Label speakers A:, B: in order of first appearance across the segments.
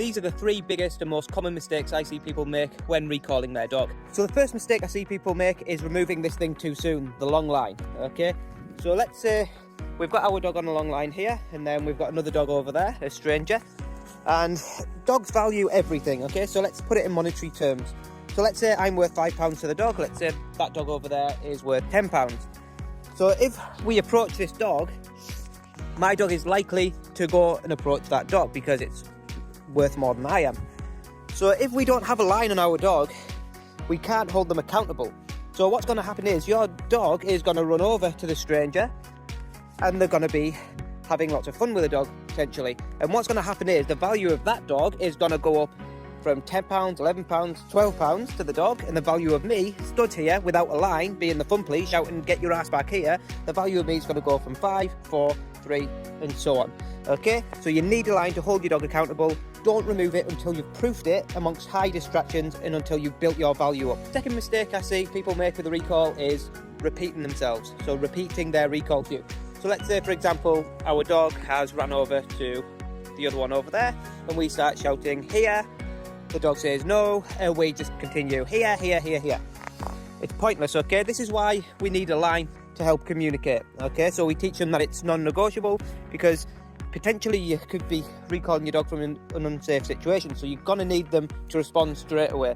A: these are the three biggest and most common mistakes I see people make when recalling their dog. So the first mistake I see people make is removing this thing too soon, the long line, okay? So let's say we've got our dog on a long line here, and then we've got another dog over there, a stranger. And dogs value everything, okay? So let's put it in monetary terms. So let's say I'm worth £5 to the dog. Let's say that dog over there is worth £10. So if we approach this dog, my dog is likely to go and approach that dog because it's worth more than I am. So if we don't have a line on our dog, we can't hold them accountable. So what's going to happen is your dog is going to run over to the stranger and they're going to be having lots of fun with the dog, potentially. And what's going to happen is the value of that dog is going to go up from £10, £11, £12 to the dog, and the value of me, stood here without a line, being the fun police, shouting, get your ass back here, the value of me is going to go from 5, 4, 3, and so on. Okay, so you need a line to hold your dog accountable. Don't remove it until you've proofed it amongst high distractions and until you've built your value up. Second mistake I see people make with a recall is repeating themselves, so repeating their recall cue. So let's say, for example, our dog has run over to the other one over there, and we start shouting, here. The dog says no, and we just continue, here, here, here, here. It's pointless, okay? This is why we need a line to help communicate, okay? So we teach them that it's non-negotiable, because potentially you could be recalling your dog from an unsafe situation, so you're gonna need them to respond straight away.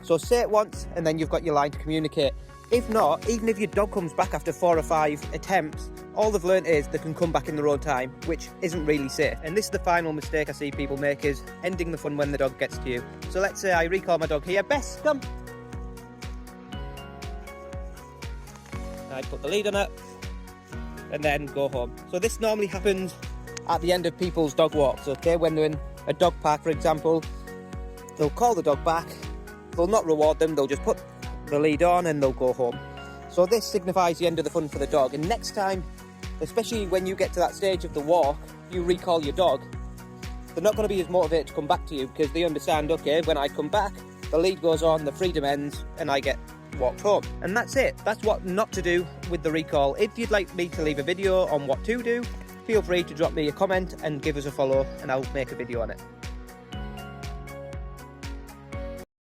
A: So say it once, and then you've got your line to communicate. If not, even if your dog comes back after 4 or 5 attempts, all they've learned is they can come back in their own time, which isn't really safe. And this is the final mistake I see people make, is ending the fun when the dog gets to you. So let's say I recall my dog here. Bess, come. I put the lead on it and then go home. So this normally happens at the end of people's dog walks, okay? When they're in a dog park, for example, they'll call the dog back, they'll not reward them, they'll just put the lead on and they'll go home. So this signifies the end of the fun for the dog. And next time, especially when you get to that stage of the walk, you recall your dog, they're not going to be as motivated to come back to you, because they understand, okay, when I come back, the lead goes on, the freedom ends, and I get walked home. And that's it. That's what not to do with the recall. If you'd like me to leave a video on what to do, feel free to drop me a comment and give us a follow, and I'll make a video on it.